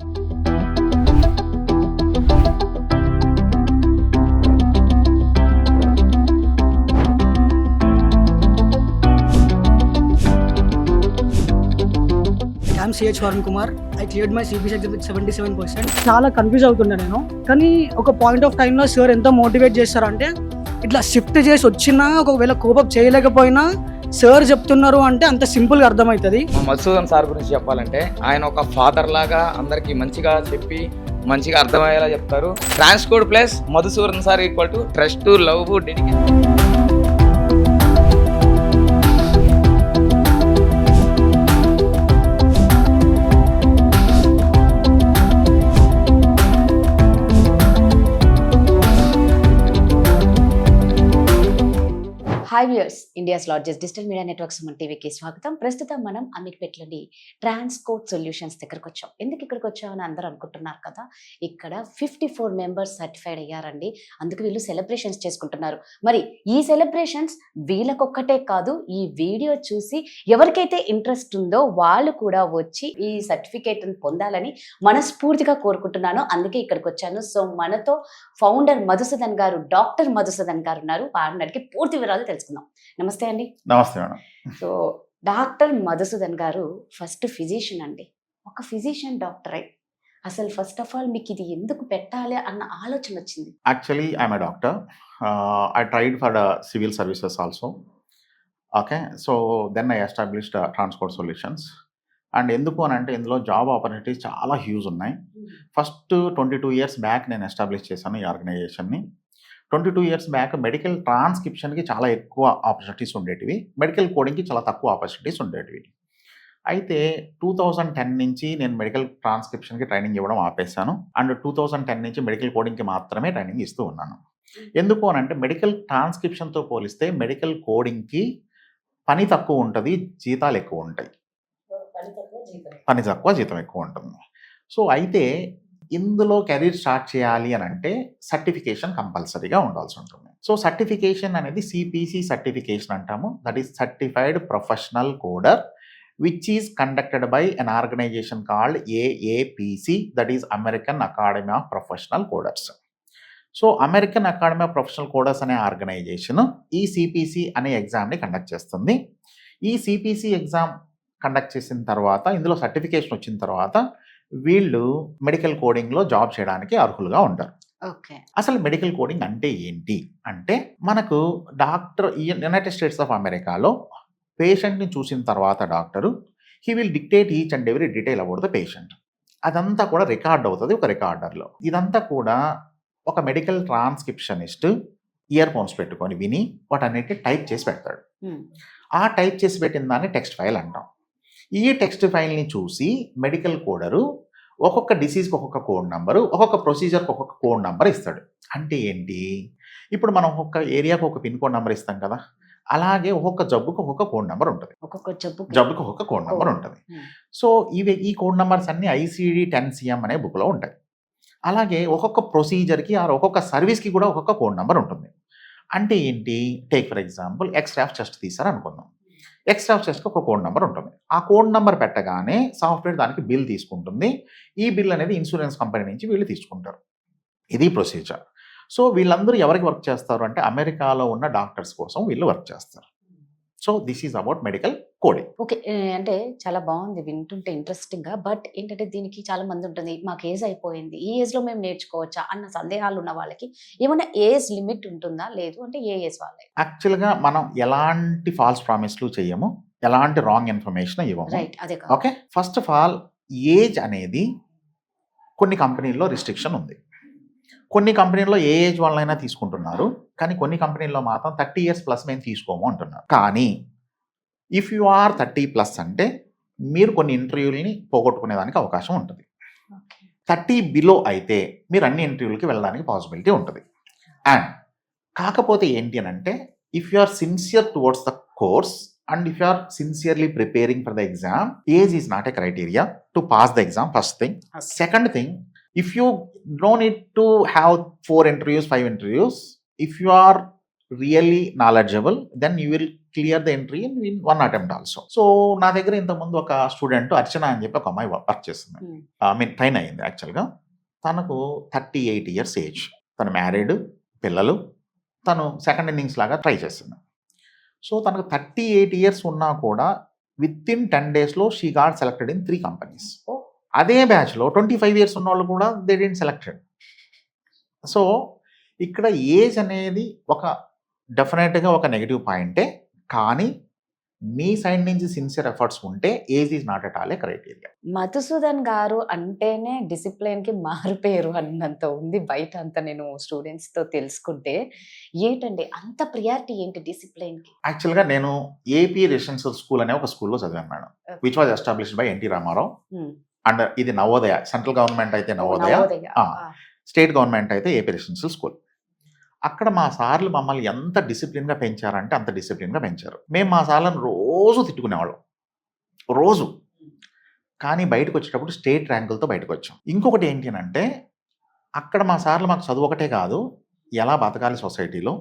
I'm CH Varun Kumar. I cleared my CPC exam with 77%. చాలా confuse అవుతుండే నేను, కానీ ఒక పాయింట్ ఆఫ్ టైంలో సార్ ఎంత మోటివేట్ చేస్తారంటే, ఇట్లా షిఫ్ట్ చేసి వచ్చినా ఒకవేళ కోపం చేయలేకపోయినా సార్ చెప్తున్నారు అంటే అంత సింపుల్గా అర్థమవుతుంది. మధుసూదన్ సార్ గురించి చెప్పాలంటే ఆయన ఒక ఫాదర్ లాగా అందరికి మంచిగా చెప్పి మంచిగా అర్థమయ్యేలా చెప్తారు. Transcode plus Madhusudan sir equal to trust, love, dedication. Hi viewers, India's largest digital media network Suman టీవీకి స్వాగతం. ప్రస్తుతం మనం అమీర్పేటలోని ట్రాన్స్కోడ్ సొల్యూషన్స్ దగ్గరకు వచ్చాం. ఎందుకు ఇక్కడికి వచ్చామని అందరూ అనుకుంటున్నారు కదా, ఇక్కడ 54 మెంబర్స్ సర్టిఫైడ్ అయ్యారండి. అందుకు వీళ్ళు సెలబ్రేషన్స్ చేసుకుంటున్నారు. మరి ఈ సెలబ్రేషన్స్ వీళ్ళకొక్కటే కాదు, ఈ వీడియో చూసి ఎవరికైతే ఇంట్రెస్ట్ ఉందో వాళ్ళు కూడా వచ్చి ఈ సర్టిఫికేట్ పొందాలని మనస్ఫూర్తిగా కోరుకుంటున్నాను. అందుకే ఇక్కడికి వచ్చాను. సో మనతో ఫౌండర్ మధుసూదన్ గారు, డాక్టర్ మధుసూదన్ గారు ఉన్నారు. వారిని అడిగి పూర్తి వివరాలు తెలుసుకుందాం. నమస్తే అండి. నమస్తే మేడం. సో డాక్టర్ మధుసూదన్ గారు ఫస్ట్ ఫిజిషియన్ అండి. ఒక ఫిజిషియన్ డాక్టర్ అయి అసలు ఫస్ట్ ఆఫ్ ఆల్ మీకు ఇది ఎందుకు పెట్టాలి అన్న ఆలోచన వచ్చింది? Actually I'm a doctor. I tried for the civil services also. Okay, so then I established Transcode Solutions. And ఎందుకు అని అంటే ఇందులో జాబ్ ఆపర్చునిటీస్ చాలా హ్యూజ్ ఉన్నాయి. ఫస్ట్ 22 years బ్యాక్ నేను ఎస్టాబ్లిష్ చేశాను ఈ ఆర్గనైజేషన్ని. 22 years బ్యాక్ మెడికల్ ట్రాన్స్క్రిప్షన్కి చాలా ఎక్కువ ఆపర్చునిటీస్ ఉండేటివి, మెడికల్ కోడింగ్కి చాలా తక్కువ ఆపర్చునిటీస్ ఉండేటివి. అయితే 2010 నుంచి నేను మెడికల్ ట్రాన్స్క్రిప్షన్కి ట్రైనింగ్ ఇవ్వడం ఆపేశాను. అండ్ 2010 నుంచి మెడికల్ కోడింగ్కి మాత్రమే ట్రైనింగ్ ఇస్తూ ఉన్నాను. ఎందుకు అని అంటే మెడికల్ ట్రాన్స్క్రిప్షన్తో పోలిస్తే మెడికల్ కోడింగ్కి పని తక్కువ ఉంటుంది, జీతాలు ఎక్కువ ఉంటాయి. పని తక్కువ, జీతం ఎక్కువ ఉంటుంది. సో అయితే ఇందులో కెరీర్ స్టార్ట్ చేయాలి అని అంటే సర్టిఫికేషన్ కంపల్సరీగా ఉండాల్సి ఉంటుంది. సో సర్టిఫికేషన్ అనేది సిపిసి సర్టిఫికేషన్ అంటాము. That is certified professional coder which is conducted by an organisation called AAPC, that is American Academy of Professional Coders. So American Academy of Professional Coders అనే organisation ఈ CPC అనే ఎగ్జామ్ని conduct చేస్తుంది. ఈ CPC exam conduct చేసిన తర్వాత, ఇందులో certification వచ్చిన తర్వాత వీళ్ళు మెడికల్ కోడింగ్లో జాబ్ చేయడానికి అర్హులుగా ఉంటారు. అసలు మెడికల్ కోడింగ్ అంటే ఏంటి అంటే, మనకు డాక్టర్ యునైటెడ్ స్టేట్స్ ఆఫ్ అమెరికాలో పేషెంట్ని చూసిన తర్వాత doctor he will dictate each and every detail about the patient. అదంతా కూడా రికార్డ్ అవుతుంది ఒక రికార్డర్లో. ఇదంతా కూడా ఒక మెడికల్ ట్రాన్స్క్రిప్షనిస్ట్ ఇయర్ ఫోన్స్ పెట్టుకొని విని వాటన్నిటి టైప్ చేసి పెడతాడు. ఆ టైప్ చేసి పెట్టిన దాన్ని టెక్స్ట్ ఫైల్ అంటాం. ఈ టెక్స్ట్ ఫైల్ని చూసి మెడికల్ కోడరు ఒక్కొక్క డిసీజ్కి ఒక్కొక్క కోడ్ నెంబరు, ఒక్కొక్క ప్రొసీజర్కి ఒక్కొక్క కోడ్ నెంబర్ ఇస్తాడు. అంటే ఏంటి, ఇప్పుడు మనం ఒక్కొక్క ఏరియాకి ఒక పిన్ కోడ్ నెంబర్ ఇస్తాం కదా, అలాగే ఒక్కొక్క జబ్బుకి ఒక్కొక్క కోడ్ నెంబర్ ఉంటుంది, జబ్బుకి ఒక్కొక్క కోడ్ నెంబర్ ఉంటుంది. సో ఈ కోడ్ నెంబర్స్ అన్ని ICD-10CM అనే బుక్లో ఉంటాయి. అలాగే ఒక్కొక్క ప్రొసీజర్కి ఒక్కొక్క సర్వీస్కి కూడా ఒక్కొక్క కోడ్ నెంబర్ ఉంటుంది. అంటే ఏంటి, take for example X-ray of chest తీసారు అనుకుందాం. ఎక్స్రే ఆఫ్ చెస్ట్కి ఒక కోడ్ నెంబర్ ఉంటుంది. ఆ కోడ్ నెంబర్ పెట్టగానే సాఫ్ట్వేర్ దానికి బిల్ తీసుకుంటుంది. ఈ బిల్ అనేది ఇన్సూరెన్స్ కంపెనీ నుంచి వీళ్ళు తీసుకుంటారు. ఇది ప్రొసీజర్. సో వీళ్ళందరూ ఎవరికి వర్క్ చేస్తారు అంటే అమెరికాలో ఉన్న డాక్టర్స్ కోసం వీళ్ళు వర్క్ చేస్తారు. So this is about medical coding. Okay, అంటే చాలా బాగుంది వింటుంటే ఇంట్రెస్టింగ్గా. బట్ ఏంటంటే దీనికి చాలా మంది ఉంటుంది, మాకు ఏజ్ అయిపోయింది, ఈ ఏజ్లో మేము నేర్చుకోవచ్చా అన్న సందేహాలు ఉన్న వాళ్ళకి ఏమైనా ఏజ్ లిమిట్ ఉంటుందా? లేదు అంటే ఏ ఏజ్ వాళ్ళే? యాక్చువల్గా మనం ఎలాంటి ఫాల్స్ ప్రామిస్లు చేయము, ఎలాంటి రాంగ్ ఇన్ఫర్మేషన్ ఇవ్వము. రైట్, అదే. Okay, first of all age అనేది కొన్ని కంపెనీల్లో రిస్ట్రిక్షన్ ఉంది. కొన్ని కంపెనీల్లో ఏ ఏజ్ వాళ్ళైనా తీసుకుంటున్నారు, కానీ కొన్ని కంపెనీల్లో మాత్రం 30 years ప్లస్ మేము తీసుకోము అంటున్నారు. కానీ ఇఫ్ యు ఆర్ 30+ అంటే మీరు కొన్ని ఇంటర్వ్యూలని పోగొట్టుకునేదానికి అవకాశం ఉంటుంది. 30 బిలో అయితే మీరు అన్ని ఇంటర్వ్యూలకి వెళ్ళడానికి పాసిబిలిటీ ఉంటుంది. అండ్ కాకపోతే ఏంటి అని అంటే, if you are sincere towards the course and if you are sincerely preparing for the exam, age is not a criteria to pass the exam, first thing. Second thing, if you don't need to have 4 interviews, 5 interviews, if you are really knowledgeable, then you will clear the entry in 1 attempt also. So నా దగ్గర ఇంతకుముందు ఒక student అర్చన అని చెప్పి ఒక అమ్మాయి work చేస్తుంది. I mean train అయ్యింది యాక్చువల్గా. తనకు 38 ఇయర్స్ ఏజ్, తను మ్యారీడ్, పిల్లలు, తను సెకండ్ ఇన్నింగ్స్ లాగా ట్రై చేస్తుంది. సో తనకు 38 ఇయర్స్ ఉన్నా కూడా విత్ ఇన్ 10 daysలో she got selected in 3 companies. అదే బ్యాచ్లో 25 ఇయర్స్ ఉన్న వాళ్ళు కూడా దే డిడ్ంట్ సెలెక్టెడ్. సో ఇక్కడ ఏజ్ అనేది ఒక డెఫినెట్గా ఒక నెగిటివ్ పాయింటే, కానీ మీ సైడ్ నుంచి సిన్సియర్ ఎఫర్ట్స్ ఉంటే age is not at all a criteria. Madhusudan garu అంటేనే డిసిప్లిన్ కి మారు పేరు అన్నంత ఉంది బయట అంతా. నేను స్టూడెంట్స్ తో తెలుసుకుంటే ఏంటండి అంత ప్రియారిటీ ఏంటి డిసిప్లిన్ కి? యాక్చువల్గా నేను ఏపీ రెసిడెన్షియల్ స్కూల్ అనే ఒక స్కూల్లో చదివాను madam, which was established by NT Rama Rao. And ఇది నవోదయ, సెంట్రల్ గవర్నమెంట్ అయితే నవోదయ, స్టేట్ గవర్నమెంట్ అయితే ఏపీ రెసిడెన్షియల్ స్కూల్. అక్కడ మా సార్లు మమ్మల్ని ఎంత డిసిప్లిన్గా పెంచారంటే అంత డిసిప్లిన్గా పెంచారు. మేము మా సార్లను రోజు తిట్టుకునేవాళ్ళం, రోజు. కానీ బయటకు వచ్చేటప్పుడు స్టేట్ ర్యాంకులతో బయటకు వచ్చాం. ఇంకొకటి ఏంటి అంటే అక్కడ మా సార్లు మాకు చదువు ఒకటే కాదు, ఎలా బతకాలి సొసైటీలో,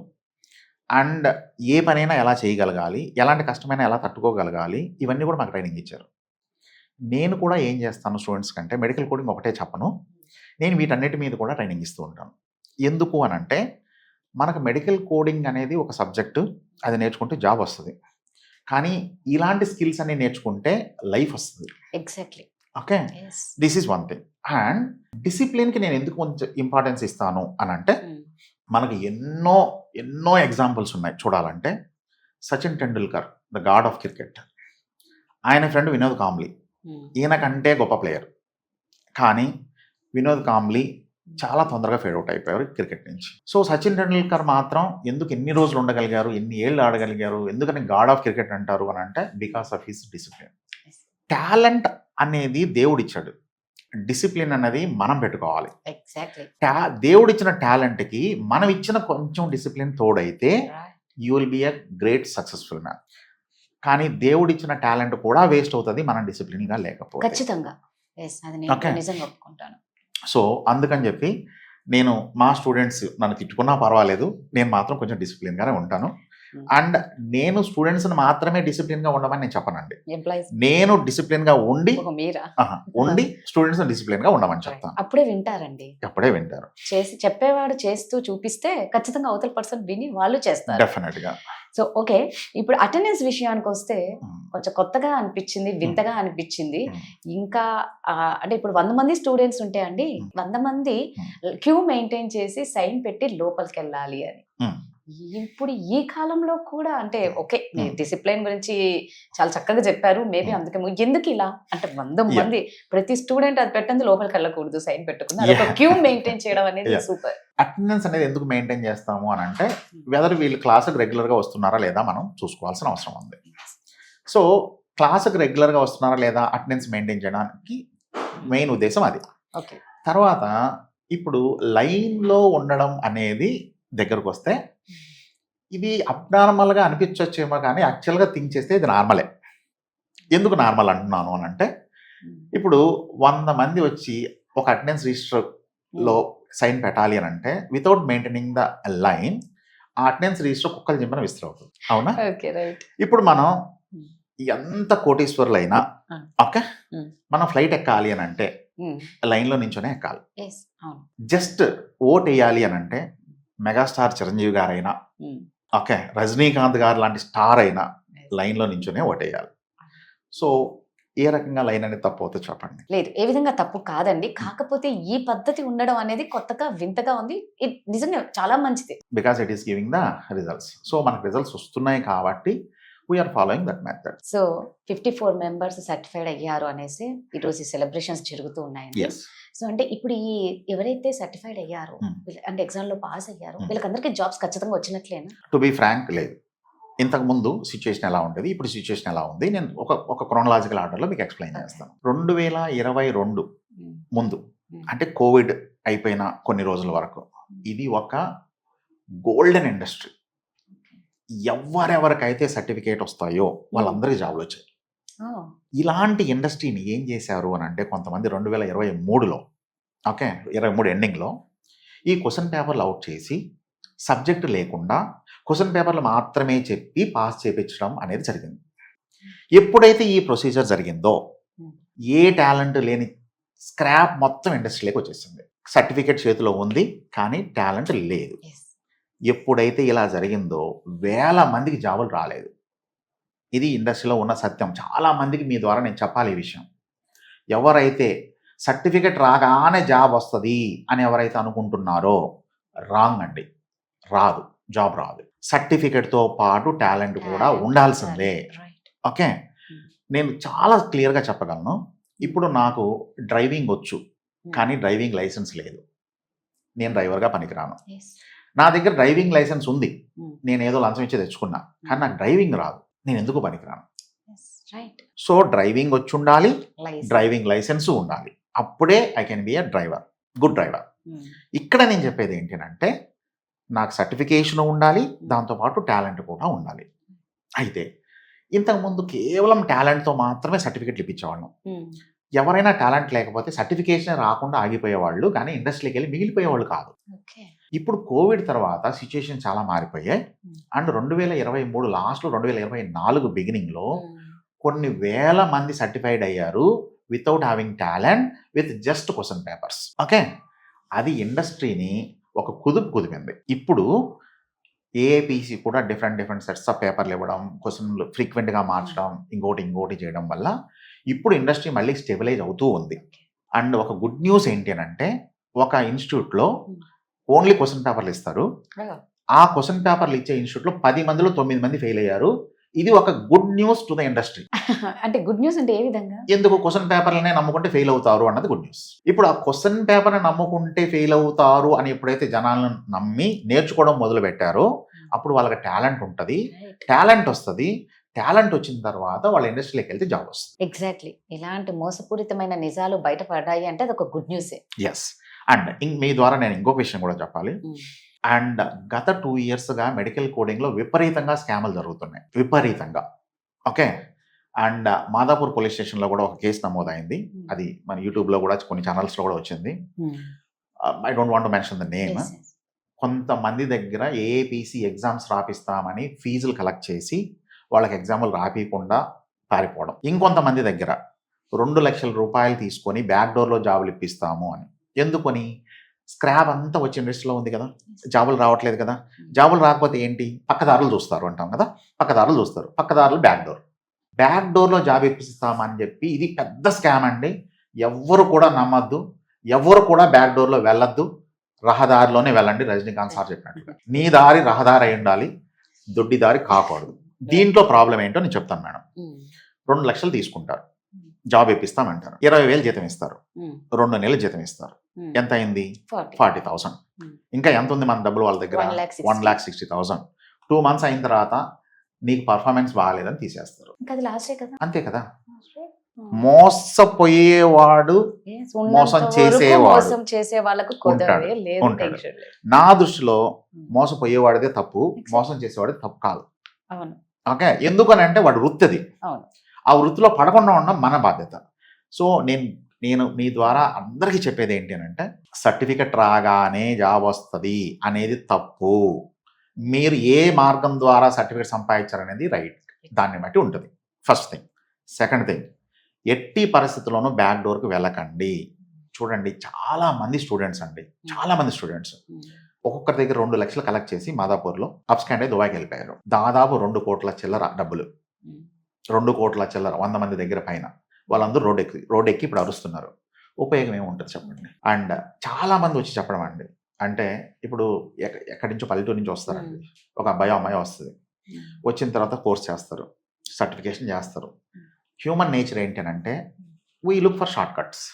అండ్ ఏ పనైనా ఎలా చేయగలగాలి, ఎలాంటి కష్టమైనా ఎలా తట్టుకోగలగాలి, ఇవన్నీ కూడా మాకు ట్రైనింగ్ ఇచ్చారు. నేను కూడా ఏం చేస్తాను స్టూడెంట్స్ కంటే, మెడికల్ కోడింగ్ ఒకటే చెప్పను, నేను వీటన్నిటి మీద కూడా ట్రైనింగ్ ఇస్తూ ఉంటాను. ఎందుకు అని అంటే మనకు మెడికల్ కోడింగ్ అనేది ఒక సబ్జెక్టు, అది నేర్చుకుంటే జాబ్ వస్తుంది. కానీ ఇలాంటి స్కిల్స్ అన్ని నేర్చుకుంటే లైఫ్ వస్తుంది. Exactly. Okay, this is one thing. And డిసిప్లిన్కి నేను ఎందుకు కొంచెం ఇంపార్టెన్స్ ఇస్తాను అని అంటే మనకు ఎన్నో ఎన్నో ఎగ్జాంపుల్స్ ఉన్నాయి చూడాలంటే. Sachin Tendulkar, the God of cricket, ఆయన ఫ్రెండ్ వినోద్ కాంబ్లీ, ఈయన కంటే గొప్ప ప్లేయర్. కానీ వినోద్ కాంబ్లీ చాలా తొందరగా ఫేడ్ అవుట్ అయిపోయారు క్రికెట్ నుంచి. సో సచిన్ టెండూల్కర్ మాత్రం ఎందుకు ఎన్ని రోజులు ఉండగలిగారు, ఎన్ని ఏళ్ళు ఆడగలిగారు, ఎందుకని గాడ్ ఆఫ్ క్రికెట్ అంటారు అని అంటే because of his discipline. Talent అనేది దేవుడిచ్చాడు, డిసిప్లిన్ అనేది మనం పెట్టుకోవాలి. దేవుడిచ్చిన టాలెంట్కి మనం ఇచ్చిన కొంచెం డిసిప్లిన్ తోడైతే you will be a great successful man. కానీ దేవుడిచ్చిన టాలెంట్ కూడా వేస్ట్ అవుతుంది మనం డిసిప్లిన్గా లేకపోతే. ఖచ్చితంగా. సో అందుకని చెప్పి నేను మా స్టూడెంట్స్ నన్ను తిట్టుకున్నా పర్వాలేదు, నేను మాత్రం కొంచెం డిసిప్లిన్గానే ఉంటాను. అండ్ నేను స్టూడెంట్స్ని మాత్రమే డిసిప్లిన్గా ఉండమని నేను చెప్పనండి. నేను డిసిప్లిన్గా ఉండి స్టూడెంట్స్ డిసిప్లిన్గా ఉండమని చెప్తాను. అప్పుడే వింటారండి, అప్పుడే వింటారు. చేసి చెప్పేవాడు చేస్తూ చూపిస్తే ఖచ్చితంగా అవతల పర్సన్ విని వాళ్ళు చేస్తారు డెఫినెట్గా. సో ఓకే, ఇప్పుడు అటెండెన్స్ విషయానికి వస్తే కొంచెం కొత్తగా అనిపించింది, వింతగా అనిపించింది. ఇంకా అంటే ఇప్పుడు 100 మంది స్టూడెంట్స్ ఉంటే అండి, 100 మంది క్యూ మెయింటైన్ చేసి సైన్ పెట్టి లోపలికి వెళ్ళాలి అని. ఇప్పుడు ఈ కాలంలో కూడా అంటే ఓకే, డిసిప్లిన్ గురించి చాలా చక్కగా చెప్పారు. మేబీ అందుకే ఎందుకు ఇలా అంటే 100 మంది ప్రతి స్టూడెంట్ అది పెట్టండి లోపలికి వెళ్ళకూడదు, సైన్ పెట్టుకుని క్యూ మెయింటైన్ చేయడం అనేది సూపర్. అటెండెన్స్ అనేది ఎందుకు మెయింటైన్ చేస్తాము అని అంటే వెదర్ వీళ్ళు క్లాసుకు రెగ్యులర్గా వస్తున్నారా లేదా మనం చూసుకోవాల్సిన అవసరం ఉంది. సో క్లాసుకు రెగ్యులర్గా వస్తున్నారా లేదా అటెండెన్స్ మెయింటైన్ చేయడానికి మెయిన్ ఉద్దేశం అది. తర్వాత ఇప్పుడు లైన్లో ఉండడం అనేది దగ్గరకు వస్తే ఇది అబ్నార్మల్గా అనిపించవచ్చేమో, కానీ యాక్చువల్గా థింక్ చేస్తే ఇది నార్మలే. ఎందుకు నార్మల్ అంటున్నాను అని అంటే ఇప్పుడు 100 మంది వచ్చి ఒక అటెండెన్స్ రిజిస్టర్లో సైన్ పెట్టాలి అని అంటే వితౌట్ మెయింటైనింగ్ ద లైన్ ఆ అటెండెన్స్ రిజిస్టర్ కుక్కలు చింపిన విస్తరవుతుంది. అవునా? ఇప్పుడు మనం ఎంత కోటీశ్వరులైనా ఓకే, మనం ఫ్లైట్ ఎక్కాలి అని అంటే లైన్లో నించొనే ఎక్కాలి. జస్ట్ ఓట్ వేయాలి అని అంటే మెగాస్టార్ చిరంజీవి గారైనా ఓకే, రజనీకాంత్ గారు లాంటి స్టార్ అయినా లైన్లో నించొనే ఓటేయాలి. సో ఏ రకంగా లైన్ అనేది తప్పు అవుతుంది చెప్పండి? లేదు, ఏ విధంగా తప్పు కాదండి. కాకపోతే ఈ పద్ధతి ఉండడం అనేది కొత్తగా వింతగా ఉంది. నిజంగా చాలా మంచిది. Because it is giving the results. So మనకు రిజల్ట్స్ వస్తున్నాయి కాబట్టి we are following that method. So 54 members certified అయ్యారు అనేసి ఈరోజు సెలబ్రేషన్స్ జరుగుతూ ఉన్నాయి. సో అంటే ఇప్పుడు ఈ ఎవరైతే సర్టిఫైడ్ అయ్యారో అంటే ఎగ్జామ్ లో పాస్ అయ్యారో వీళ్ళకందరికీ జాబ్స్ ఖచ్చితంగా వచ్చినట్లేనా? టు బి ఫ్రాంక్ లేదు. ఇంతకు ముందు సిచ్యువేషన్ ఎలా ఉండేది, ఇప్పుడు సిచ్యువేషన్ ఎలా ఉంది, నేను ఒక క్రోనలాజికల్ ఆర్డర్లో మీకు ఎక్స్ప్లెయిన్ చేస్తాను. 2022 ముందు అంటే కోవిడ్ అయిపోయిన కొన్ని రోజుల వరకు ఇది ఒక గోల్డెన్ ఇండస్ట్రీ. ఎవరెవరికైతే సర్టిఫికేట్ వస్తాయో వాళ్ళందరికీ జాబ్లు వచ్చాయి. ఇలాంటి ఇండస్ట్రీని ఏం చేశారు అని అంటే కొంతమంది 2023లో ఓకే 23 ఎండింగ్లో ఈ క్వశ్చన్ పేపర్లు అవుట్ చేసి సబ్జెక్ట్ లేకుండా క్వశ్చన్ పేపర్లు మాత్రమే చెప్పి పాస్ చేయించడం అనేది జరిగింది. ఎప్పుడైతే ఈ ప్రొసీజర్ జరిగిందో ఏ టాలెంట్ లేని స్క్రాప్ మొత్తం ఇండస్ట్రీలోకి వచ్చేసింది. సర్టిఫికేట్ చేతిలో ఉంది కానీ టాలెంట్ లేదు. ఎప్పుడైతే ఇలా జరిగిందో వేల మందికి జాబులు రాలేదు. ఇది ఇండస్ట్రీలో ఉన్న సత్యం. చాలా మందికి మీ ద్వారా నేను చెప్పాలి ఈ విషయం. ఎవరైతే సర్టిఫికేట్ రాగానే జాబ్ వస్తుంది అని ఎవరైతే అనుకుంటున్నారో రాంగ్ అండి. రాదు, జాబ్ రాదు. సర్టిఫికేట్తో పాటు టాలెంట్ కూడా ఉండాల్సిందే. ఓకే, నేను చాలా క్లియర్గా చెప్పగలను. ఇప్పుడు నాకు డ్రైవింగ్ వచ్చు కానీ డ్రైవింగ్ లైసెన్స్ లేదు. నేను డ్రైవర్గా పనికిరాను. నా దగ్గర డ్రైవింగ్ లైసెన్స్ ఉంది, నేను ఏదో లంచం ఇచ్చి తెచ్చుకున్నా, కానీ నాకు డ్రైవింగ్ రాదు. నేను ఎందుకు పనికిరాను? సో డ్రైవింగ్ వచ్చి ఉండాలి, డ్రైవింగ్ లైసెన్స్ ఉండాలి. అప్పుడే I can be a driver, good driver. ఇక్కడ నేను చెప్పేది ఏంటంటే నాకు సర్టిఫికేషన్ ఉండాలి, దాంతోపాటు టాలెంట్ కూడా ఉండాలి. అయితే ఇంతకుముందు కేవలం టాలెంట్తో మాత్రమే సర్టిఫికేట్లు ఇప్పించేవాళ్ళం. ఎవరైనా టాలెంట్ లేకపోతే సర్టిఫికేషన్ రాకుండా ఆగిపోయేవాళ్ళు, కానీ ఇండస్ట్రీకి వెళ్ళి మిగిలిపోయేవాళ్ళు కాదు. ఇప్పుడు కోవిడ్ తర్వాత సిచ్యుయేషన్ చాలా మారిపోయాయి. అండ్ 2023 లాస్ట్లో 2024 బిగినింగ్లో కొన్ని వేల మంది సర్టిఫైడ్ అయ్యారు without having talent, with just question papers. Okay, అది ఇండస్ట్రీని ఒక కుదిపింది. ఇప్పుడు ఏఐపిసి కూడా డిఫరెంట్ సెట్స్ ఆఫ్ పేపర్లు ఇవ్వడం, క్వశ్చన్లు ఫ్రీక్వెంట్గా మార్చడం, ఇంకోటి చేయడం వల్ల ఇప్పుడు ఇండస్ట్రీ మళ్ళీ స్టెబిలైజ్ అవుతూ ఉంది. అండ్ ఒక గుడ్ న్యూస్ ఏంటి అని అంటే ఒక ఇన్స్టిట్యూట్లో ఓన్లీ క్వశ్చన్ పేపర్లు ఇస్తారు. ఆ క్వశ్చన్ పేపర్లు ఇచ్చే ఇన్స్టిట్యూట్లో 10 మందిలో 9 మంది ఫెయిల్ అయ్యారు. ఇది ఒక good news to the industry. అంటే గుడ్ న్యూస్ అంటే ఏ విధంగా? ఎందుకు క్వశ్చన్ పేపర్లనే నమ్ముకుంటే ఫెయిల్ అవుతారు అన్నది గుడ్ న్యూస్. ఇప్పుడు ఆ క్వశ్చన్ పేపర్ని నమ్ముకుంటే ఫెయిల్ అవుతారు అని ఎప్పుడైతే జనాలను నమ్మి నేర్చుకోవడం మొదలు పెట్టారో అప్పుడు వాళ్ళకి టాలెంట్ ఉంటుంది, టాలెంట్ వస్తుంది. టాలెంట్ వచ్చిన తర్వాత వాళ్ళ ఇండస్ట్రీలోకి వెళ్తే జాబ్ వస్తుంది. ఎగ్జాక్ట్లీ. ఇలాంటి మోసపూరితమైన నిజాలు బయటపడ్డాయి అంటే అది ఒక గుడ్ న్యూసే. ఎస్. అండ్ మీ ద్వారా నేను ఇంకొక విషయం కూడా చెప్పాలి. అండ్ గత 2 ఇయర్స్గా మెడికల్ కోడింగ్లో విపరీతంగా స్కామ్లు జరుగుతున్నాయి, విపరీతంగా. ఓకే, అండ్ మాదాపూర్ పోలీస్ స్టేషన్లో కూడా ఒక కేసు నమోదైంది. అది మన యూట్యూబ్లో కూడా కొన్ని ఛానల్స్లో కూడా వచ్చింది. I don't want to mention the name. కొంతమంది దగ్గర ఏఐపిసి ఎగ్జామ్స్ రాపిస్తామని ఫీజులు కలెక్ట్ చేసి వాళ్ళకి ఎగ్జాములు రాపియకుండా పారిపోవడం. ఇంకొంతమంది దగ్గర 2 లక్షల రూపాయలు తీసుకొని బ్యాక్ డోర్లో జాబులు ఇప్పిస్తాము అని. ఎందుకని? స్క్రాప్ అంతా వచ్చి ఇండస్ట్రీలో ఉంది కదా, జాబులు రావట్లేదు కదా. జాబులు రాకపోతే ఏంటి? పక్కదారులు చూస్తారు అంటాం కదా, పక్కదారులు చూస్తారు. పక్కదారులు బ్యాక్ డోర్లో జాబ్ ఇప్పిస్తామని చెప్పి ఇది పెద్ద స్కామ్ అండి. ఎవ్వరు కూడా నమ్మద్దు, ఎవ్వరు కూడా బ్యాక్ డోర్లో వెళ్ళొద్దు, రహదారిలోనే వెళ్ళండి. రజనీకాంత్ సార్ చెప్పినట్టు నీ దారి రహదారి అయి ఉండాలి, దొడ్డి దారి కాకూడదు. దీంట్లో ప్రాబ్లం ఏంటో నేను చెప్తాను మేడం. 2 లక్షలు తీసుకుంటారు, జాబ్ ఇప్పిస్తామంటారు, 20,000 జీతం ఇస్తారు, 2 నెలలు జీతం ఇస్తారు. ఎంత అయింది? 40,000. ఇంకా ఎంత ఉంది మన డబ్బులు వాళ్ళ దగ్గర? 1,60,000. 2 months అయిన తర్వాత నీకు పర్ఫార్మెన్స్ బాగాలేదని తీసేస్తారు. అంతే కదా. మోసపోయేవాడు, మోసం చేసేవాడు ఉంటాడు. నా దృష్టిలో మోసపోయేవాడిదే తప్పు, మోసం చేసేవాడిది తప్పు కాదు. ఓకే, ఎందుకనంటే వాడు వృత్తి అది. ఆ వృత్తిలో పడకుండా ఉండడం మన బాధ్యత. సో నేను మీ ద్వారా అందరికీ చెప్పేది ఏంటి అని అంటే సర్టిఫికెట్ రాగానే జాబ్ వస్తుంది అనేది తప్పు. మీరు ఏ మార్గం ద్వారా సర్టిఫికెట్ సంపాదించారనేది రైట్, దాన్ని బట్టి ఉంటుంది. First thing. సెకండ్ థింగ్, ఎట్టి పరిస్థితుల్లోనూ బ్యాక్ డోర్కి వెళ్ళకండి. చూడండి, చాలా మంది స్టూడెంట్స్ ఒక్కొక్కరి దగ్గర 2 లక్షలు కలెక్ట్ చేసి మాదాపూర్లో అప్స్కాండ్ అయి దుబాయ్కి వెళ్ళిపోయారు. దాదాపు 2 కోట్ల చిల్లర డబ్బులు, 2 కోట్ల చిల్లర, 100 మంది దగ్గర పైన. వాళ్ళందరూ రోడ్ ఎక్కి ఇప్పుడు అరుస్తున్నారు. ఉపయోగం ఏముంటుంది చెప్పండి. అండ్ చాలా మంది వచ్చి చెప్పడం అండి, అంటే ఇప్పుడు ఎక్కడి నుంచో పల్లెటూరు నుంచి వస్తారండి. ఒక అమ్మాయి వస్తుంది, వచ్చిన తర్వాత కోర్స్ చేస్తారు, సర్టిఫికేషన్ చేస్తారు. హ్యూమన్ నేచర్ ఏంటి అంటే we look for short cuts.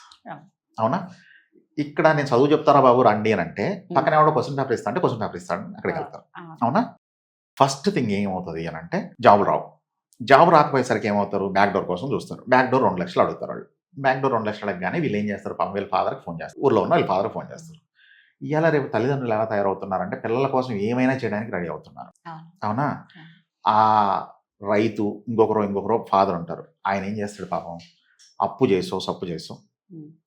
అవునా? ఇక్కడ నేను చదువు చెప్తారా బాబు రండి అని అంటే పక్కన ఎవడో క్వశ్చన్ పేపర్ ఇస్తా అంటే క్వశ్చన్ పేపర్ ఇస్తాడు, అక్కడికి వెళ్తారు. అవునా? ఫస్ట్ థింగ్ ఏమవుతుంది అని అంటే జాబులు రావు. జాబ్ రాకపోయేసరికి ఏమవుతారు? బ్యాక్ డోర్ కోసం చూస్తారు. బ్యాక్ డోర్ 2 లక్షలు అడుగుతారు వాళ్ళు. బ్యాక్ డోర్ 2 లక్షలు అడగగానే వీళ్ళు ఏం చేస్తారు? పాపం వీళ్ళ ఫాదర్కి ఫోన్ చేస్తారు, ఊర్లో ఉన్న వీళ్ళ ఫాదర్కి ఫోన్ చేస్తారు. ఇలా రేపు తల్లిదండ్రులు ఎలా తయారవుతున్నారంటే పిల్లల కోసం ఏమైనా చేయడానికి రెడీ అవుతున్నారు. అవునా? ఆ రైతు ఇంకొకరో ఫాదర్ ఉంటారు, ఆయన ఏం చేస్తాడు? పాపం అప్పు సప్పు చేసో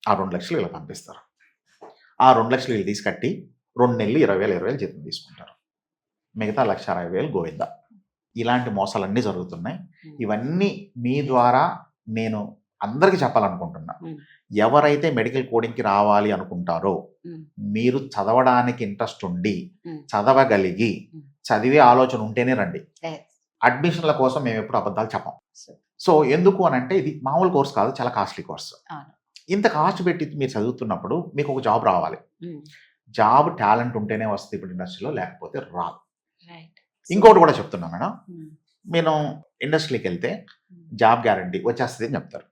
ఆ 2 లక్షలు ఇలా పంపిస్తారు. ఆ 2 లక్షలు వీళ్ళు తీసుకట్టి 2 నెలలు 20,000 జీతం తీసుకుంటారు. మిగతా 1,60,000 గోవిందా. ఇలాంటి మోసాలన్నీ జరుగుతున్నాయి. ఇవన్నీ మీ ద్వారా నేను అందరికీ చెప్పాలనుకుంటున్నా. ఎవరైతే మెడికల్ కోడింగ్కి రావాలి అనుకుంటారో మీరు చదవడానికి ఇంట్రెస్ట్ ఉండి చదవగలిగి చదివే ఆలోచన ఉంటేనే రండి. అడ్మిషన్ల కోసం మేము ఎప్పుడు అబద్ధాలు చెప్పం. సో ఎందుకు అని అంటే ఇది మామూలు కోర్స్ కాదు, చాలా కాస్ట్లీ కోర్స్. ఇంత కాస్ట్ పెట్టి మీరు చదువుతున్నప్పుడు మీకు ఒక జాబ్ రావాలి. జాబ్ టాలెంట్ ఉంటేనే వస్తుంది ఇప్పుడు ఇండస్ట్రీలో, లేకపోతే రాదు. ఇంకోటి కూడా చెప్తున్నా మేడం, నేను ఇండస్ట్రీకి వెళ్తే జాబ్ గ్యారంటీ వచ్చేస్తుంది అని చెప్తారు.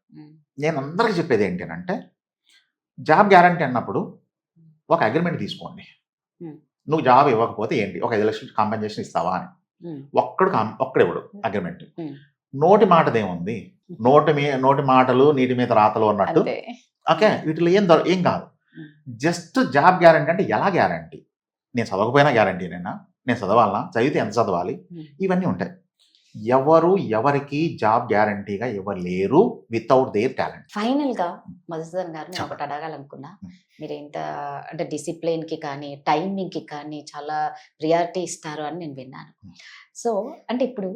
నేను అందరికీ చెప్పేది ఏంటి అంటే జాబ్ గ్యారంటీ అన్నప్పుడు ఒక అగ్రిమెంట్ తీసుకోండి. నువ్వు జాబ్ ఇవ్వకపోతే ఏంటి, ఒక 5 లక్షలు కాంపెన్సేషన్ ఇస్తావా అని. ఒక్కడెవడు అగ్రిమెంట్. నోటి మాటదేముంది, నోటి మాటలు నీటి మీద రాతలు అన్నట్టు. ఓకే, వీటిలో ఏం కాదు. జస్ట్ జాబ్ గ్యారంటీ అంటే ఎలా గ్యారంటీ? నేను చదవకపోయినా గ్యారంటీనేనా? నేను చదవాలనా? చదివితే ఎంత చదవాలి? ఇవన్నీ ఉంటాయి. ఎవరికి జాబ్ గ్యారంటీగా ఇవ్వలేరు వితౌట్ దేర్ టాలెంట్. ఫైనల్ గా మధుసూదన్ గారు నేను ఒకటి అడగాలనుకున్నా. మీరు ఎంత అంటే డిసిప్లిన్ కి కానీ టైమింగ్ కి కానీ చాలా ప్రియారిటీ ఇస్తారు అని నేను విన్నాను. సో అంటే ఇప్పుడు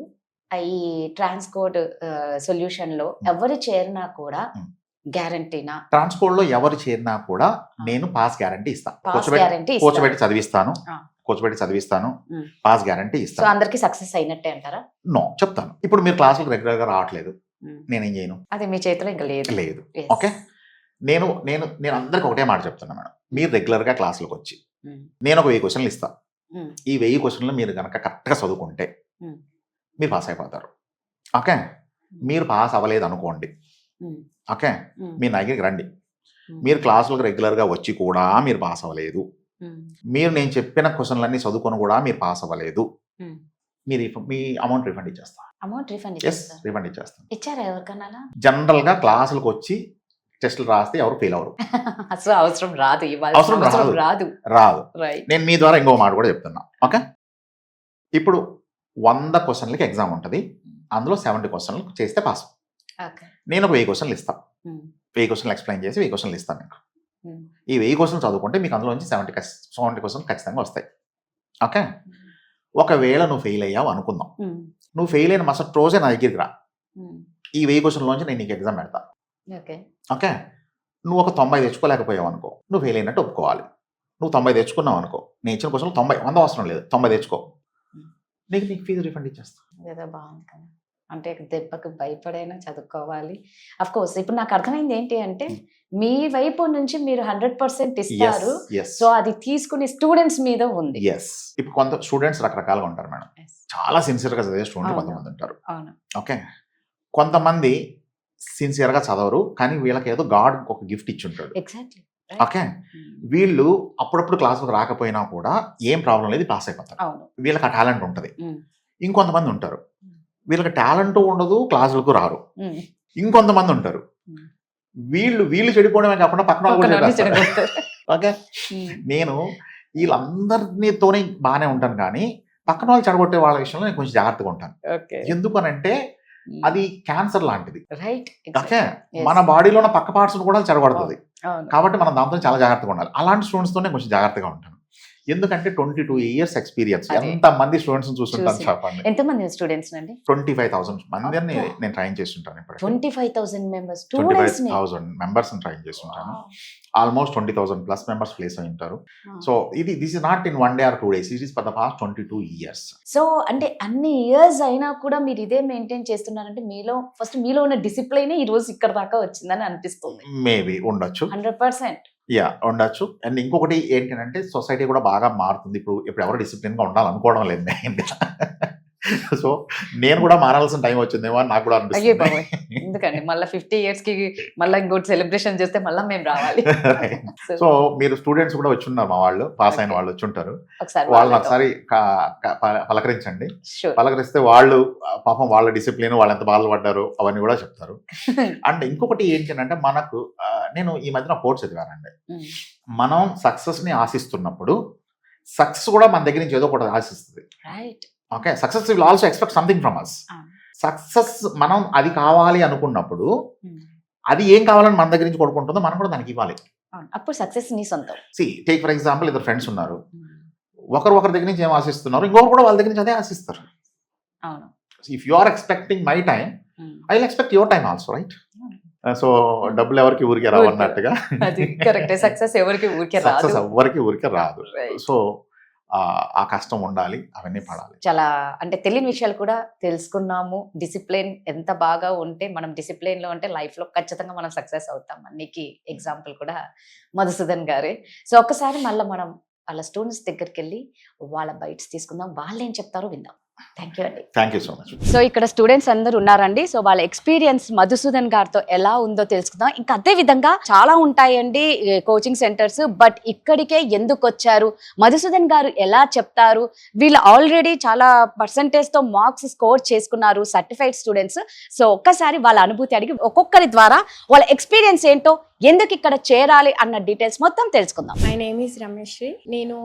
ఈ ట్రాన్స్కోడ్ సొల్యూషన్ లో ఎవరు చేరినా కూడా గ్యారంటీనా? ట్రాన్స్కోడ్ లో ఎవరు చేరినా కూడా నేను పాస్ గ్యారంటీ ఇస్తాను. కూర్చోబెట్టి చదివిస్తాను, పాస్ గ్యారంటీ ఇస్తాను. అందరికి సక్సెస్ అయినట్టే అంటారా? నో, చెప్తాను. ఇప్పుడు మీరు క్లాసులకు రెగ్యులర్ గా రావట్లేదు, నేనేం చేయను? అది మీ చేతిలో ఇంకా లేదు. ఓకే, నేను అందరికి ఒకటే మాట చెప్తున్నా మేడం. మీరు రెగ్యులర్ గా క్లాసులకు వచ్చి నేను ఒక 1000 క్వశ్చన్లు ఇస్తాను. ఈ 1000 క్వశ్చన్లు మీరు కనుక కరెక్ట్ గా చదువుకుంటే మీరు పాస్ అయిపోతారు. ఓకే, మీరు పాస్ అవ్వలేదు అనుకోండి, ఓకే, మీరు నా దగ్గరికి రండి. మీరు క్లాసులకు రెగ్యులర్గా వచ్చి కూడా మీరు పాస్ అవ్వలేదు, మీరు నేను చెప్పిన క్వశ్చన్లన్నీ చదువుకొని కూడా మీరు పాస్ అవ్వలేదు, మీ అమౌంట్ రిఫండ్ ఇచ్చేస్తాను. రిఫండ్ ఇచ్చేస్తాను. జనరల్ గా క్లాసులకు వచ్చి టెస్టులు రాస్తే ఎవరు ఫెయిల్ అవరు. అవసరం రాదు. నేను మీ ద్వారా ఇంకో మాట కూడా చెప్తున్నా. ఓకే, ఇప్పుడు 100 క్వశ్చన్లకి ఎగ్జామ్ ఉంటుంది. అందులో 70 క్వశ్చన్లు చేస్తే పాస్. నేను ఒక 1000 క్వశ్చన్లు ఇస్తాను. 1000 క్వశ్చన్లు ఎక్స్ప్లెయిన్ చేసి 1000 క్వశ్చన్లు ఇస్తాను మీకు. ఈ 1000 క్వశ్చన్లు చదువుకుంటే మీకు అందులో నుంచి 70 క్వశ్చన్లు ఖచ్చితంగా వస్తాయి. ఓకే, ఒకవేళ నువ్వు ఫెయిల్ అయ్యావు అనుకుందాం. నువ్వు ఫెయిల్ అయిన మరుసటి రోజే నా దగ్గరికి రా. ఈ 1000 క్వశ్చన్లోంచి నేను నీకు ఎగ్జామ్ పెడతా. ఓకే, నువ్వు ఒక 90 తెచ్చుకోలేకపోయావు అనుకో, నువ్వు ఫెయిల్ అయినట్టు ఒప్పుకోవాలి. నువ్వు 90 తెచ్చుకున్నావు అనుకో, నేను ఇచ్చిన క్వశ్చన్లు 100 అవసరం లేదు, 90 తెచ్చుకో, నీకు ఫీజు రిఫండ్ ఇచ్చేస్తాను. బాగుంది కదా. అంటే దెబ్బకి భయపడైనా చదువుకోవాలి. అఫ్ కోర్స్ ఇప్పుడు నాకు అర్థమైంది ఏంటి అంటే మీ వైపు నుంచి మీరు 100% ఇస్తారు. సో అది తీసుకునే స్టూడెంట్స్ మీద ఉంది. ఇప్పుడు కొంత స్టూడెంట్స్ రకరకాలుగా ఉంటారు మేడం. చాలా సిన్సియర్ గా చదివే స్టూడెంట్ కొంతమంది ఉంటారు. ఓకే, కొంతమంది సిన్సియర్ గా చదవరు, కానీ వీళ్ళకి ఏదో గాడ్ ఒక గిఫ్ట్ ఇచ్చి ఉంటాడు. ఎగ్జాక్ట్లీ. ఓకే, వీళ్ళు అప్పుడప్పుడు క్లాసులకు రాకపోయినా కూడా ఏం ప్రాబ్లం లేదు, పాస్ అయిపోతారు. వీళ్ళకి ఆ టాలెంట్ ఉంటుంది. ఇంకొంతమంది ఉంటారు వీళ్ళకి టాలెంట్ ఉండదు, క్లాసులకు రారు. ఇంకొంతమంది ఉంటారు వీళ్ళు చెడిపోవడమే కాకుండా పక్కన ఓకే, నేను వీళ్ళందరితోనే బాగానే ఉంటాను, కానీ పక్కన వాళ్ళు చెడగొట్టే వాళ్ళ విషయంలో నేను కొంచెం జాగ్రత్తగా ఉంటాను. ఎందుకనంటే అది క్యాన్సర్ లాంటిది. ఓకే, మన బాడీలో ఉన్న పక్క పార్ట్స్ కూడా చెడగొడుతుంది. కాబట్టి మనం దాంతో చాలా జాగ్రత్తగా ఉండాలి. అలాంటి స్టూడెంట్స్ తోనే కొంచెం జాగ్రత్తగా ఉంటాను. ఎందుకంటే 22 years ఎక్స్పీరియన్స్. ఎంత మంది స్టూడెంట్స్ చూస్తుంటాను చెప్పండి. ఎంతమంది స్టూడెంట్స్ అండి? 25,000 మందిని నేను ట్రైన్ చేస్తుంటాను. ఇప్పుడు 25,000 మెంబర్స్ 25,000 మెంబర్స్ ట్రైన్ చేస్తుంటాను. ఆల్మోస్ట్ 20,000+ మెంబర్స్ ప్లేస్ అయి ఉంటారు. So this is not in 1 day or 2 days. It is for the past 22 years. So అంటే అన్ని ఇయర్స్ అయినా కూడా మీరు ఇదే మెయింటైన్ చేస్తున్నారంటే మీలో ఉన్న డిసిప్లైన్ ఈ రోజు ఇక్కడ దాకా వచ్చిందని అనిపిస్తుంది. మేబీ ఉండొచ్చు, 100%. ఉండొచ్చు. అండ్ ఇంకొకటి ఏంటంటే సొసైటీ కూడా బాగా మారుతుంది. ఇప్పుడు ఎవరు డిసిప్లిన్ గా ఉండాలనుకోవడం లేదు. సో నేను కూడా మారాల్సిన టైం వచ్చిందేమో అని నాకు కూడా అనిపిస్తుంది. ఎందుకండి మళ్ళీ 50 years కి మళ్ళీ ఇంకోటి సెలబ్రేషన్ చేస్తే మళ్ళీ మేము రావాలి. సో మీరు స్టూడెంట్స్ కూడా వచ్చి ఉన్నారు, మా వాళ్ళు పాస్ అయిన వాళ్ళు వచ్చి ఉంటారు. వాళ్ళని ఒకసారి పలకరించండి. పలకరిస్తే వాళ్ళు పాపం వాళ్ళ డిసిప్లిన్ వాళ్ళు ఎంత బాధలు పడ్డారు అవన్నీ కూడా చెప్తారు. అండ్ ఇంకొకటి ఏంటంటే మనకు నేను ఈ మధ్యన కోర్స్ చదివానండి. మనం సక్సెస్ ని ఆశిస్తున్నప్పుడు సక్సెస్ కూడా మన దగ్గర నుంచి ఏదో ఒకటి ఆశిస్తుంది. Okay, success will also expect something from us. Success మనం అది కావాలి అనుకున్నప్పుడు అది ఏం కావాలని మన దగ్గర నుంచి కొడుకుంటుందో మనం కూడా దానికి ఇవ్వాలి. అప్పుడు సక్సెస్ నీ సొంతం. టేక్ ఫర్ ఎగ్జాంపుల్, ఇద్దరు ఫ్రెండ్స్ ఉన్నారు. ఒకరి దగ్గర నుంచి ఏం ఆశిస్తున్నారు, ఇంకొకరు కూడా వాళ్ళ దగ్గర నుంచి అదే ఆశిస్తారు. అవును. If you are expecting my time, I will expect your time also, right? So డబ్బులు ఎవరికి ఊరికే రావు అన్నట్టుగా, అది కరెక్టే. సక్సెస్ ఎవరికి ఊరికే సక్సెస్ రాదు. ఎవరికి ఊరికే రాదు. Right. సో ఆ కష్టం ఉండాలి, అవన్నీ పడాలి. చాలా అంటే తెలియని విషయాలు కూడా తెలుసుకున్నాము. డిసిప్లిన్ ఎంత బాగా ఉంటే, మనం డిసిప్లిన్ లో ఉంటే లైఫ్ లో ఖచ్చితంగా మనం సక్సెస్ అవుతాం. అన్నికి ఎగ్జాంపుల్ కూడా మధుసూదన్ గారే. సో ఒక్కసారి మళ్ళీ మనం వాళ్ళ స్టూడెంట్స్ దగ్గరికి వెళ్ళి వాళ్ళ బైట్స్ తీసుకుందాం, వాళ్ళు ఏం చెప్తారో విందాం. థ్యాంక్ యూ అండి. Thank you so much. So ఇక్కడ స్టూడెంట్స్ అందరూ ఉన్నారండి. సో వాళ్ళ ఎక్స్పీరియన్స్ మధుసూదన్ గారితో ఎలా ఉందో తెలుసుకుందాం. ఇంకా అదే విధంగా చాలా ఉంటాయండి కోచింగ్ సెంటర్స్, బట్ ఇక్కడికే ఎందుకు వచ్చారు, మధుసూదన్ గారు ఎలా చెప్తారు, వీళ్ళు ఆల్రెడీ చాలా పర్సంటేజ్ తో మార్క్స్ స్కోర్ చేసుకున్నారు సర్టిఫైడ్ స్టూడెంట్స్. సో ఒక్కసారి వాళ్ళ అనుభూతి అడిగి ఒక్కొక్కరి ద్వారా వాళ్ళ ఎక్స్పీరియన్స్ ఏంటో, ఎందుకు ఇక్కడ చేరాలి అన్న డీటెయిల్స్ మొత్తం తెలుసుకుందాం. My name is Ramesh. నేను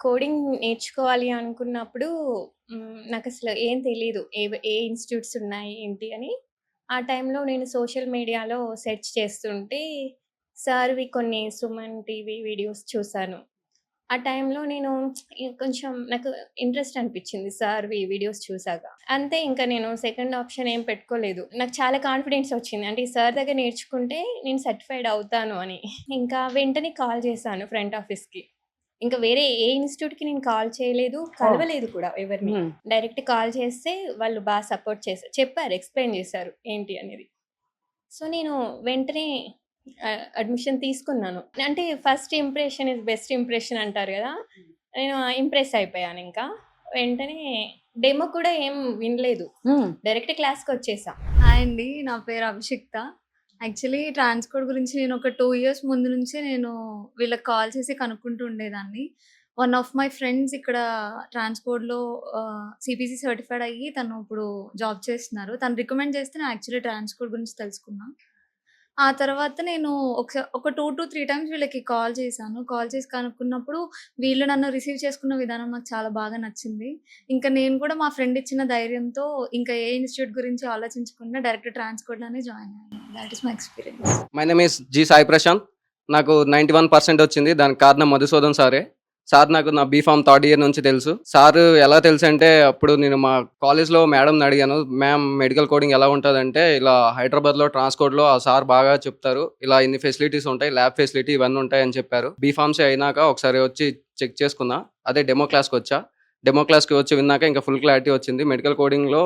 కోడింగ్ నేర్చుకోవాలి అనుకున్నప్పుడు నాకు అసలు ఏం తెలియదు, ఏ ఇన్స్టిట్యూట్స్ ఉన్నాయి ఏంటి అని. ఆ టైంలో నేను సోషల్ మీడియాలో సెర్చ్ చేస్తుంటే సార్వి కొన్ని సుమన్ టీవీ వీడియోస్ చూశాను. ఆ టైంలో నేను కొంచెం నాకు ఇంట్రెస్ట్ అనిపించింది సార్వి వీడియోస్ చూసాక. అంతే, ఇంకా నేను సెకండ్ ఆప్షన్ ఏం పెట్టుకోలేదు. నాకు చాలా కాన్ఫిడెన్స్ వచ్చింది, అంటే ఈ సార్ దగ్గర నేర్చుకుంటే నేను సర్టిఫైడ్ అవుతాను అని. ఇంకా వెంటనే కాల్ చేశాను ఫ్రంట్ ఆఫీస్కి. ఇంకా వేరే ఏ ఇన్స్టిట్యూట్కి నేను కాల్ చేయలేదు, కలవలేదు కూడా ఎవరిని. డైరెక్ట్ కాల్ చేస్తే వాళ్ళు బాగా సపోర్ట్ చేశారు, చెప్పారు, ఎక్స్ప్లెయిన్ చేశారు ఏంటి అనేది. సో నేను వెంటనే అడ్మిషన్ తీసుకున్నాను. అంటే first impression is best impression అంటారు కదా, నేను ఇంప్రెస్ అయిపోయాను. ఇంకా వెంటనే డెమో కూడా ఏం వినలేదు, డైరెక్ట్ క్లాస్కి వచ్చేసా. హాయ్ అండి, నా పేరు అభిషిక్త. యాక్చువల్లీ ట్రాన్స్కోడ్ గురించి నేను ఒక 2 years ముందు నుంచే నేను వీళ్ళకి కాల్ చేసి కనుక్కుంటూ ఉండేదాన్ని. వన్ ఆఫ్ మై ఫ్రెండ్స్ ఇక్కడ ట్రాన్స్కోడ్లో సిపిసి సర్టిఫైడ్ అయ్యి తను ఇప్పుడు జాబ్ చేస్తున్నారు. తను రికమెండ్ చేస్తే నేను యాక్చువల్లీ ట్రాన్స్కోడ్ గురించి తెలుసుకున్నా. ఆ తర్వాత నేను ఒక 2 to 3 times వీళ్ళకి కాల్ చేశాను. కాల్ చేసి కనుక్కున్నప్పుడు వీళ్ళు నన్ను రిసీవ్ చేసుకున్న విధానం నాకు చాలా బాగా నచ్చింది. ఇంకా నేను కూడా మా ఫ్రెండ్ ఇచ్చిన ధైర్యంతో ఇంకా ఏ ఇన్స్టిట్యూట్ గురించి ఆలోచించకుండా డైరెక్ట్ ట్రాన్స్కోడ్లోనే జాయిన్ అయ్యాను. That is my experience. My name is G Sai Prashant. నాకు 91% వచ్చింది. దానికి కారణం మధుసూదన్ సారే. సార్ నాకు నా బీఫామ్ 3rd year నుంచి తెలుసు. సార్ ఎలా తెలుసు అంటే, అప్పుడు నేను మా కాలేజ్లో మేడంని అడిగాను, మ్యామ్ మెడికల్ కోడింగ్ ఎలా ఉంటుందంటే, ఇలా హైదరాబాద్లో ట్రాన్స్కోడ్లో ఆ సార్ బాగా చెప్తారు, ఇలా ఇన్ని ఫెసిలిటీస్ ఉంటాయి, ల్యాబ్ ఫెసిలిటీ ఇవన్నీ ఉంటాయి అని చెప్పారు. బీఫామ్సీ అయినాక ఒకసారి వచ్చి చెక్ చేసుకున్నా. అదే డెమో క్లాస్కి వచ్చా. డెమో క్లాస్కి వచ్చి విన్నాక ఇంకా ఫుల్ క్లారిటీ వచ్చింది, మెడికల్ కోడింగ్లో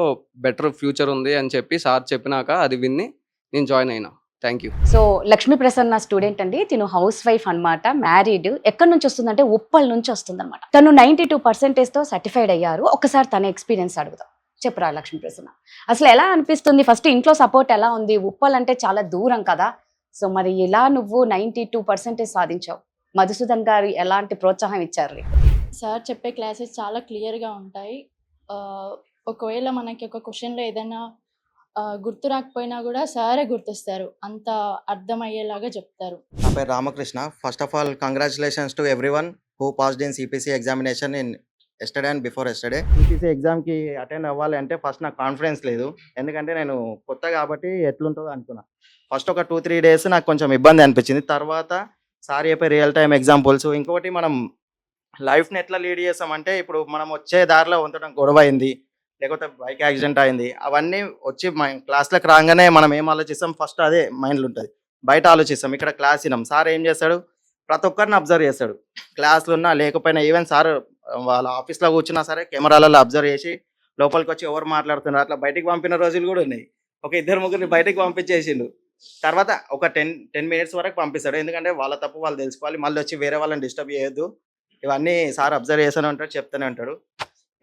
బెటర్ ఫ్యూచర్ ఉంది అని చెప్పి సార్ చెప్పినాక అది విన్ని నేను జాయిన్ అయినా. Thank you. So Lakshmi Prasanna student అండి, తిను హౌస్ వైఫ్ అనమాట, మ్యారీడ్. ఎక్కడి నుంచి వస్తుందంటే ఉప్పల్ నుంచి వస్తుంది అనమాట. తను 92% తో సర్టిఫైడ్ అయ్యారు. ఒకసారి తన ఎక్స్పీరియన్స్ అడుగుదాం. చెప్పురా లక్ష్మీ ప్రసన్న, అసలు ఎలా అనిపిస్తుంది? ఫస్ట్ ఇంట్లో సపోర్ట్ ఎలా ఉంది? ఉప్పల్ అంటే చాలా దూరం కదా, సో మరి ఇలా నువ్వు 92% సాధించావు. మధుసూదన్ గారు ఎలాంటి ప్రోత్సాహం ఇచ్చారు? సార్ చెప్పే క్లాసెస్ చాలా క్లియర్గా ఉంటాయి. ఒకవేళ మనకి ఒక క్వశ్చన్లో ఏదైనా గుర్తు రాకపోయినా కూడా సారే గుర్తిస్తారు, అంత అర్థమయ్యేలాగా చెప్తారు. నా పేరు Ramakrishna. First of all congratulations to everyone who passed in CPC examination in yesterday and before yesterday. CPC ఎగ్జామ్కి అటెండ్ అవ్వాలి అంటే ఫస్ట్ నాకు కాన్ఫిడెన్స్ లేదు, ఎందుకంటే నేను కొత్త కాబట్టి ఎట్లుంటుందో అనుకున్నా. ఫస్ట్ ఒక 2-3 days నాకు కొంచెం ఇబ్బంది అనిపించింది. తర్వాత సార్ చెప్పే రియల్ టైమ్ ఎగ్జాంపుల్స్, ఇంకొకటి మనం లైఫ్ని ఎట్లా లీడ్ చేస్తామంటే, ఇప్పుడు మనం వచ్చే దారిలో ఉండటం గొడవ అయింది, లేకపోతే బైక్ యాక్సిడెంట్ అయింది, అవన్నీ వచ్చి క్లాస్లోకి రాగానే మనం ఏం ఆలోచిస్తాం, ఫస్ట్ అదే మైండ్లో ఉంటుంది. బయట ఆలోచిస్తాం, ఇక్కడ క్లాస్ వినాం. సార్ ఏం చేస్తాడు, ప్రతి ఒక్కరిని అబ్జర్వ్ చేస్తాడు, క్లాస్లో ఉన్నా లేకపోయినా. ఈవెన్ సార్ వాళ్ళ ఆఫీస్లో కూర్చున్నా సరే కెమెరాలలో అబ్జర్వ్ చేసి లోపలికి వచ్చి ఎవరు మాట్లాడుతున్నారు అట్లా బయటికి పంపిన రోజులు కూడా ఉన్నాయి. ఒక 2-3 బయటికి పంపించేసిండు. తర్వాత ఒక 10 minutes వరకు పంపిస్తాడు, ఎందుకంటే వాళ్ళ తప్పు వాళ్ళు తెలుసుకోవాలి, మళ్ళీ వచ్చి వేరే వాళ్ళని డిస్టర్బ్ చేయొద్దు. ఇవన్నీ సార్ అబ్జర్వ్ చేస్తూనే ఉంటాడు, చెప్తూనే ఉంటాడు.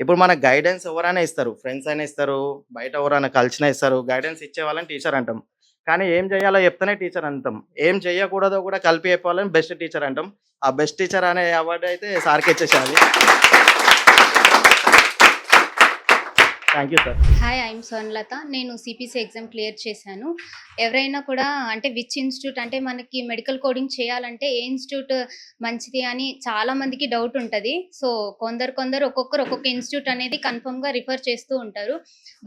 ఇప్పుడు మనకు గైడెన్స్ ఎవరైనా ఇస్తారు, ఫ్రెండ్స్ అయినా ఇస్తారు, బయట ఎవరైనా కలిసినా ఇస్తారు. గైడెన్స్ ఇచ్చే వాళ్ళని టీచర్ అంటాం, కానీ ఏం చేయాలో చెప్తేనే టీచర్ అంటాం. ఏం చేయకూడదో కూడా కలిపి చెప్పాలని బెస్ట్ టీచర్ అంటాం. ఆ బెస్ట్ టీచర్ అనే అవార్డు అయితే సార్కి ఇచ్చేసేయాలి. Thank you sir. Hi, I'm Swarnalatha. నేను సిపిసి ఎగ్జామ్ క్లియర్ చేశాను. ఎవరైనా కూడా అంటే విచ్ ఇన్స్టిట్యూట్, అంటే మనకి మెడికల్ కోడింగ్ చేయాలంటే ఏ ఇన్స్టిట్యూట్ మంచిది అని చాలా మందికి డౌట్ ఉంటుంది. సో కొందరు ఒక్కొక్క ఇన్స్టిట్యూట్ అనేది కన్ఫర్మ్గా రిఫర్ చేస్తూ ఉంటారు.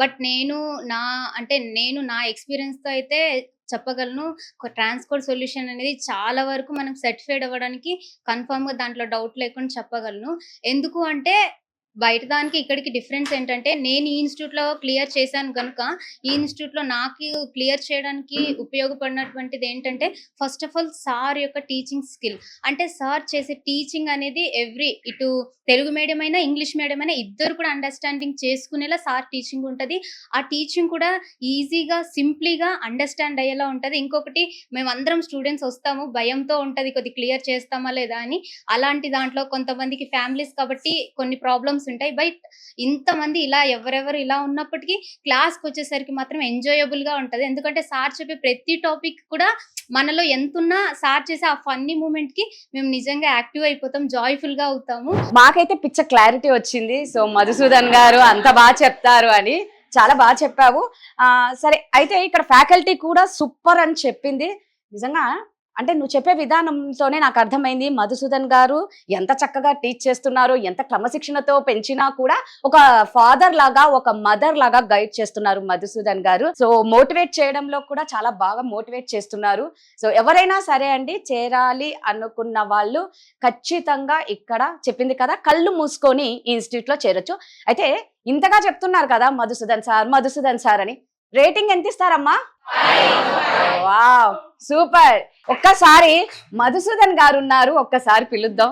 బట్ నేను నా ఎక్స్పీరియన్స్తో అయితే చెప్పగలను. ట్రాన్స్కోడ్ సొల్యూషన్ అనేది చాలా వరకు మనం సర్టిఫైడ్ అవ్వడానికి కన్ఫర్మ్గా దాంట్లో డౌట్ లేకుండా చెప్పగలను. ఎందుకు అంటే బయట దానికి ఇక్కడికి డిఫరెన్స్ ఏంటంటే, నేను ఈ ఇన్స్టిట్యూట్లో క్లియర్ చేశాను కనుక ఈ ఇన్స్టిట్యూట్లో నాకు క్లియర్ చేయడానికి ఉపయోగపడినటువంటిది ఏంటంటే, ఫస్ట్ ఆఫ్ ఆల్ సార్ యొక్క టీచింగ్ స్కిల్. అంటే సార్ చేసే టీచింగ్ అనేది ఇటు తెలుగు మీడియం అయినా ఇంగ్లీష్ మీడియం అయినా ఇద్దరు కూడా అండర్స్టాండింగ్ చేసుకునేలా సార్ టీచింగ్ ఉంటుంది. ఆ టీచింగ్ కూడా ఈజీగా సింప్లీగా అండర్స్టాండ్ అయ్యేలా ఉంటుంది. ఇంకొకటి, మేమందరం స్టూడెంట్స్ వస్తాము, భయంతో ఉంటుంది కొద్ది క్లియర్ చేస్తామా లేదా అని. అలాంటి దాంట్లో కొంతమందికి ఫ్యామిలీస్ కాబట్టి కొన్ని ప్రాబ్లమ్స్ ఉంటాయి. బట్ ఇంతమంది ఇలా ఎవరెవరు ఇలా ఉన్నప్పటికీ క్లాస్కి వచ్చేసరికి మాత్రం ఎంజాయబుల్ గా ఉంటుంది. ఎందుకంటే సార్ చెప్పే ప్రతి టాపిక్ కూడా మనలో ఎంతున్నా సార్ చేసే ఆ ఫన్నీ మూమెంట్ కి మేము నిజంగా యాక్టివ్ అయిపోతాం, జాయ్ఫుల్ గా అవుతాము. మాకైతే పిచ్చ క్లారిటీ వచ్చింది. సో మధుసూదన్ గారు అంత బాగా చెప్తారు అని, చాలా బాగా చెప్పావు. సరే, అయితే ఇక్కడ ఫ్యాకల్టీ కూడా సూపర్ అని చెప్పింది. నిజంగా అంటే నువ్వు చెప్పే విధానంతోనే నాకు అర్థమైంది మధుసూదన్ గారు ఎంత చక్కగా టీచ్ చేస్తున్నారు, ఎంత క్రమశిక్షణతో పెంచినా కూడా ఒక ఫాదర్ లాగా, ఒక మదర్ లాగా గైడ్ చేస్తున్నారు మధుసూదన్ గారు. సో మోటివేట్ చేయడంలో కూడా చాలా బాగా మోటివేట్ చేస్తున్నారు. సో ఎవరైనా సరే అండి, చేరాలి అనుకున్న వాళ్ళు ఖచ్చితంగా ఇక్కడ చెప్పింది కదా, కళ్ళు మూసుకొని ఈ ఇన్స్టిట్యూట్ లో చేరొచ్చు. అయితే ఇంతగా చెప్తున్నారు కదా మధుసూదన్ సార్ అని, రేటింగ్ ఎంత ఇస్తారమ్మా? Wow, super. ఒక్కసారి మధుసూదన్ గారు ఉన్నారు, ఒక్కసారి పిలుద్దాం.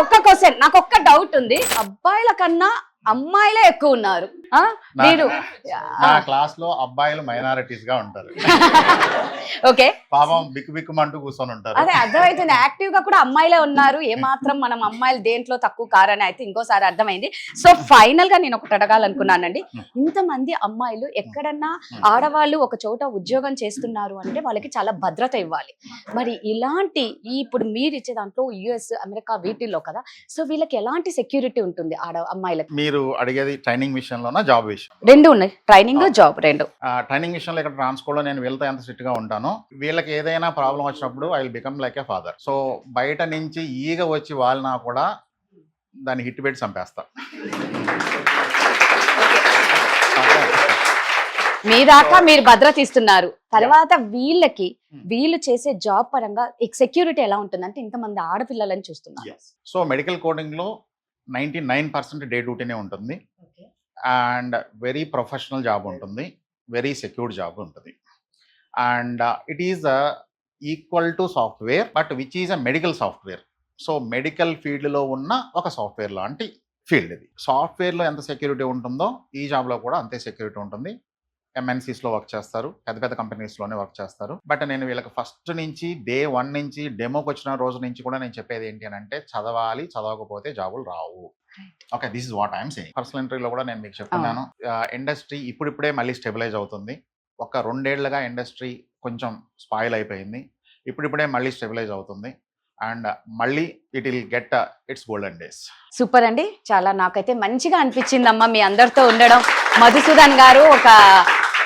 ఒక్క క్వశ్చన్, నాకు ఒక్క డౌట్ ఉంది. అబ్బాయిల కన్నా అమ్మాయిలే ఎక్కువ ఉన్నారు. మీరు నా క్లాస్ లో అబ్బాయిలు మైనారిటీస్ గా ఉంటారు. ఓకే, పాపం బిక్కు బిక్కుమంటూ కూర్చొని ఉంటారు. అదే అర్థమైతుంది, యాక్టివ్ గా కూడా అమ్మాయిలే ఉన్నారు. ఏమాత్రం మనం అమ్మాయిలు దేంట్లో తక్కువ కారని అయితే ఇంకోసారి అర్థమైంది. సో ఫైనల్ గా నేను ఒకటి అడగాలనుకున్నానండి, ఇంతమంది అమ్మాయిలు ఎక్కడన్నా ఆడవాళ్ళు ఒక చోట ఉద్యోగం చేస్తున్నారు అంటే వాళ్ళకి చాలా భద్రత ఇవ్వాలి. మరి ఇలాంటి ఇప్పుడు మీరు ఇచ్చే దాంట్లో యుఎస్, అమెరికా వీటిల్లో కదా, సో వీళ్ళకి ఎలాంటి సెక్యూరిటీ ఉంటుంది అమ్మాయిలకి? మీరు అడిగేది ట్రైనింగ్ విషయంలో జాబ్ విషయం? రెండు ఉన్నాయి, ట్రైనింగ్ జాబ్ రెండు. ట్రైనింగ్ విషయంలో ఇక్కడ ట్రాన్స్కోడ్ లో నేను వీళ్ళతో ఎంత స్ట్రిక్ట్ గా ఉంటాను, వీళ్ళకి ఏదైనా ప్రాబ్లం వచ్చినప్పుడు I will become like A father. So బయట నుంచి ఈగ వచ్చి వాళ్ళనా కూడా దాన్ని హిట్ పెట్టి చంపేస్తా. మీ దాకా మీరు భద్రత ఇస్తున్నారు, తర్వాత వీళ్ళు చేసే జాబ్ పరంగా సెక్యూరిటీ ఎలా ఉంటుంది అంటే ఇంతమంది ఆడపిల్లలని చూస్తున్నారు. సో మెడికల్ కోడింగ్ లో 99% డే డ్యూటీనే ఉంటుంది. అండ్ వెరీ ప్రొఫెషనల్ జాబ్ ఉంటుంది, వెరీ సెక్యూర్డ్ జాబ్ ఉంటుంది. And it is equal to software, but which is a medical software. So medical ఫీల్డ్లో ఉన్న ఒక సాఫ్ట్వేర్ లాంటి ఫీల్డ్ ఇది. సాఫ్ట్వేర్లో ఎంత సెక్యూరిటీ ఉంటుందో ఈ జాబ్లో కూడా అంతే సెక్యూరిటీ ఉంటుంది. MNCస్లో వర్క్ చేస్తారు, పెద్ద పెద్ద కంపెనీస్లోనే వర్క్ చేస్తారు. బట్ నేను వీళ్ళకి ఫస్ట్ నుంచి డే 1 నుంచి డెమోకి వచ్చిన రోజు నుంచి కూడా నేను చెప్పేది ఏంటి అని అంటే, చదవాలి, చదవకపోతే జాబులు రావు. Okay, this is what I'm saying. Personal ఇంటర్వ్యూలో కూడా నేను మీకు చెప్తున్నాను, ఇండస్ట్రీ ఇప్పుడిప్పుడే మళ్ళీ స్టెబిలైజ్ అవుతుంది. ఒక 2 ఏళ్లుగా ఇండస్ట్రీ కొంచెం స్పాయిల్ అయిపోయింది, ఇప్పుడిప్పుడే మళ్ళీ స్టెబిలైజ్ అవుతుంది. అండ్ మళ్ళీ it will get it's golden days. Super అండి, చాలా నాకైతే మంచిగా అనిపించిందమ్మా మీ అందరితో ఉండడం. మధుసూదన్ గారు ఒక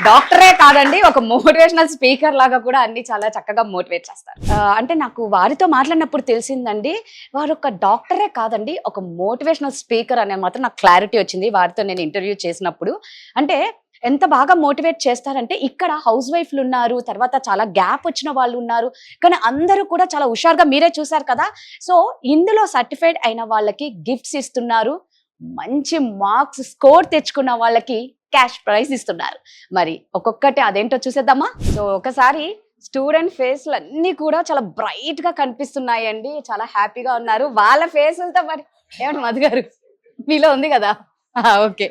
డాక్టరే కాదండి, ఒక మోటివేషనల్ స్పీకర్ లాగా కూడా అన్ని చాలా చక్కగా మోటివేట్ చేస్తారు. అంటే నాకు వారితో మాట్లాడినప్పుడు తెలిసిందండి, వారు ఒక డాక్టరే కాదండి, ఒక మోటివేషనల్ స్పీకర్ అనే మాత్రం నాకు క్లారిటీ వచ్చింది వారితో నేను ఇంటర్వ్యూ చేసినప్పుడు. అంటే ఎంత బాగా మోటివేట్ చేస్తారంటే, ఇక్కడ హౌస్ వైఫ్లు ఉన్నారు, తర్వాత చాలా గ్యాప్ వచ్చిన వాళ్ళు ఉన్నారు, కానీ అందరూ కూడా చాలా హుషారుగా, మీరే చూసారు కదా. సో ఇందులో సర్టిఫైడ్ అయిన వాళ్ళకి గిఫ్ట్స్ ఇస్తున్నారు, మంచి మార్క్స్ స్కోర్ తెచ్చుకున్న వాళ్ళకి క్యాష్ ప్రైజ్ ఇస్తున్నారు. మరి ఒక్కొక్కటి అదేంటో చూసేద్దామా. సో ఒకసారి స్టూడెంట్ ఫేస్లు అన్ని కూడా చాలా బ్రైట్ గా కనిపిస్తున్నాయండి, చాలా హ్యాపీగా ఉన్నారు వాళ్ళ ఫేసులతో. మరి ఏమంటే మధు గారు మీలో ఉంది కదా, ఓకే,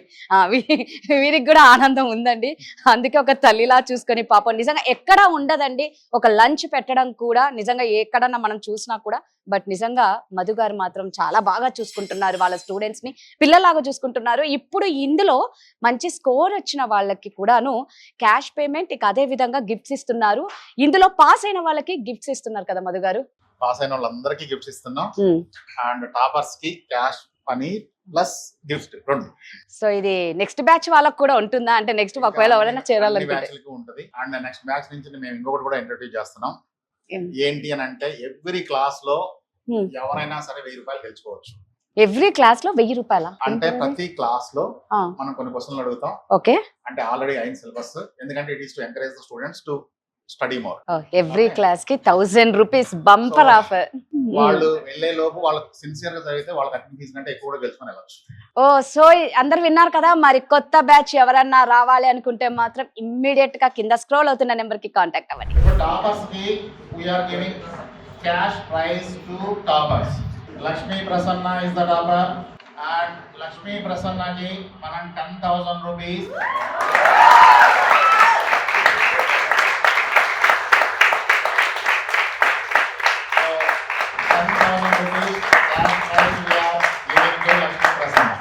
వీరికి కూడా ఆనందం ఉందండి. అందుకే ఒక తల్లిలా చూసుకొని పాపం నిజంగా ఎక్కడా ఉండదండి ఒక లంచ్ పెట్టడం కూడా, నిజంగా ఎక్కడన్నా మనం చూసినా కూడా. బట్ నిజంగా మధు గారు మాత్రం చాలా బాగా చూసుకుంటున్నారు వాళ్ళ స్టూడెంట్స్ ని, పిల్లలాగా చూసుకుంటున్నారు. ఇప్పుడు ఇందులో మంచి స్కోర్ వచ్చిన వాళ్ళకి కూడాను క్యాష్ పేమెంట్, ఇక అదే విధంగా గిఫ్ట్స్ ఇస్తున్నారు. ఇందులో పాస్ అయిన వాళ్ళకి గిఫ్ట్స్ ఇస్తున్నారు కదా మధు గారు. పాస్ అయిన వాళ్ళందరికీ గిఫ్ట్స్ ఇస్తున్నాం, అండ్ టాపర్స్ కి క్యాష్ పని ప్లస్ గిఫ్ట్ రెండు. సో ఇది నెక్స్ట్ బ్యాచ్ వాళ్ళకి కూడా ఉంటుందా అంటే, నెక్స్ట్ ఒకవేళ ఎవరైనా చేరాలనుకుంటే ఉంటుంది. అండ్ నెక్స్ట్ బ్యాచ్ నుంచి మేము ఇంకొకటి కూడా ఇంట్రడ్యూస్ చేస్తున్నాం. ఏంటి అని అంటే, ఎవ్రీ క్లాస్ లో ఎవరైనా సరే 1000 రూపాయలు గెలుచుకోవచ్చు. ఎవ్రీ క్లాస్ లో 1000 రూపాయల? అంటే ప్రతి క్లాస్ లో మనం కొన్ని క్వశ్చన్లు అడుగుతాం. ఓకే. అంటే ఆల్రెడీ అయిన సిలబస్, ఎందుకంటే it is to encourage the students to study more. Every class కి 1000 రూపీస్ బంపర్ ఆఫర్. వాళ్ళు వెళ్ళే లోపు వాళ్ళకి సిన్సియర్ గా చదివితే వాళ్ళకి కట్టిన ఫీజు కంటే ఎక్కువ కూడా గెలుచుకొని వెళ్ళచ్చు. సో అందరు విన్నారు కదా, మరి కొత్త బ్యాచ్ ఎవరన్నా రావాలి అనుకుంటే మాత్రం ఇమ్మీడియట్ గా కింద స్క్రోల్ అవుతున్న నెంబర్ కి కాంటాక్ట్ అవ్వండి. ఇప్పుడు టాపర్స్ కి we are giving cash prize to toppers. Lakshmi Prasanna is the topper, and Lakshmi Prasanna ki మనం 10,000 rupees cash prize we are giving to Lakshmi Prasanna.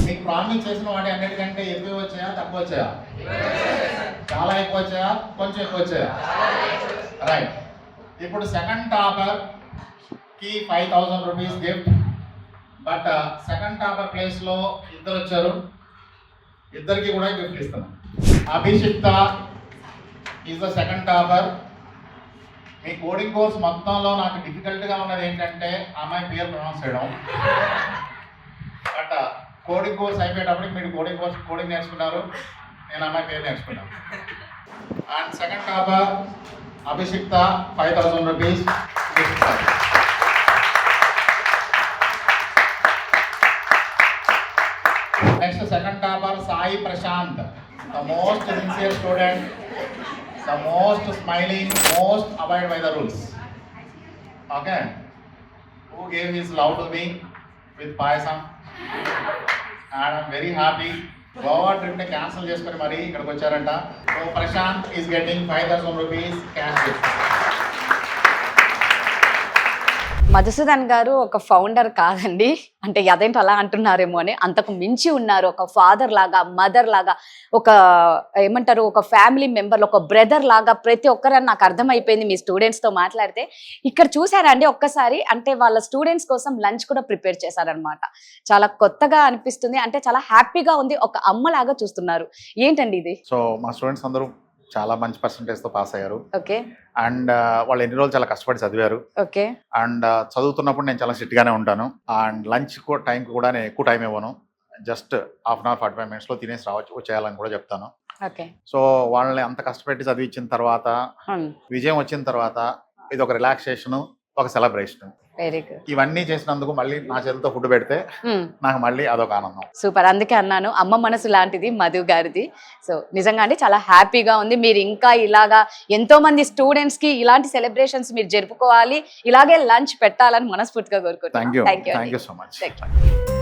మీకు ప్రామిస్ చేసిన వాటి అన్నిటికంటే ఎక్కువ వచ్చాయా తక్కువ వచ్చాయా? చాలా ఎక్కువ వచ్చాయా కొంచెం ఎక్కువ వచ్చాయా? రైట్. ఇప్పుడు సెకండ్ టాపర్ కి 5,000 rupees gift. But second topper place లో ఇద్దరు వచ్చారు, ఇద్దరికి కూడా గిఫ్ట్ ఇస్తున్నాం. Abhishikta is the second topper. మీ కోడింగ్ కోర్స్ మొత్తంలో నాకు డిఫికల్ట్గా ఉన్నది ఏంటంటే అమ్మాయి పేరు ప్రొనౌన్స్ చేయడం. బట్ కోడింగ్ కోర్స్ అయిపోయేటప్పటికి మీరు కోడింగ్ నేర్చుకున్నారు, నేను అమ్మాయి పేరు నేర్చుకున్నాను. And second topper Abhishikta 5,000 rupees. Next second topper Sai Prashant, the most sincere student, the most smiling, most avoid by the rules. Okay, who gave his love to me with payasam. And I'm very happy. Goa trip ని cancel చేసుకుని మరీ ఇక్కడికి వచ్చారంట. So Prashant is getting 5,000 rupees cash gift. Madhusudan garu ఒక founder కాదండి, అంటే అదేంటి అలా అంటున్నారేమో అని, అంతకు మించి ఉన్నారు. ఒక ఫాదర్ లాగా, మదర్ లాగా, ఒక ఏమంటారు, ఒక ఫ్యామిలీ మెంబర్, ఒక బ్రదర్ లాగా ప్రతి ఒక్కరని నాకు అర్థమైపోయింది మీ స్టూడెంట్స్తో మాట్లాడితే. ఇక్కడ చూసారా అండి ఒక్కసారి, అంటే వాళ్ళ స్టూడెంట్స్ కోసం లంచ్ కూడా ప్రిపేర్ చేశారనమాట. చాలా కొత్తగా అనిపిస్తుంది, అంటే చాలా హ్యాపీగా ఉంది, ఒక అమ్మలాగా చూస్తున్నారు. ఏంటండి ఇది? సో మా స్టూడెంట్స్ అందరూ చాలా మంచి పర్సంటేజ్తో పాస్ అయ్యారు. ఓకే. అండ్ వాళ్ళు ఎన్ని రోజులు చాలా కష్టపడి చదివారు. ఓకే. అండ్ చదువుతున్నప్పుడు నేను చాలా స్ట్రిక్ట్గానే ఉంటాను. అండ్ లంచ్ టైంకి కూడా నేను ఎక్కువ టైం ఇవ్వను, జస్ట్ హాఫ్ అన్ అవర్ 45 minutesలో తినేసి వచ్చేయాలని కూడా చెప్తాను. ఓకే. సో వాళ్ళని అంత కష్టపెట్టి చదివించిన తర్వాత విజయం వచ్చిన తర్వాత ఇది ఒక రిలాక్సేషన్, ఒక సెలబ్రేషన్. Very good. ఇవన్నీ చేసినందుకు మళ్ళీ నా చేతితో ఫుడ్ పెడితే నాకు మళ్ళీ అదొక ఆనందం. సూపర్. అందుకే అన్నాను అమ్మ మనసు లాంటిది మధు గారిది. సో నిజంగా అంటే చాలా హ్యాపీగా ఉంది. మీరు ఇంకా ఇలాగా ఎంతో మంది స్టూడెంట్స్ కి ఇలాంటి సెలబ్రేషన్స్ మీరు జరుపుకోవాలి, ఇలాగే లంచ్ పెట్టాలని మనస్ఫూర్తిగా కోరుకుంటున్నాను. Thank you so much.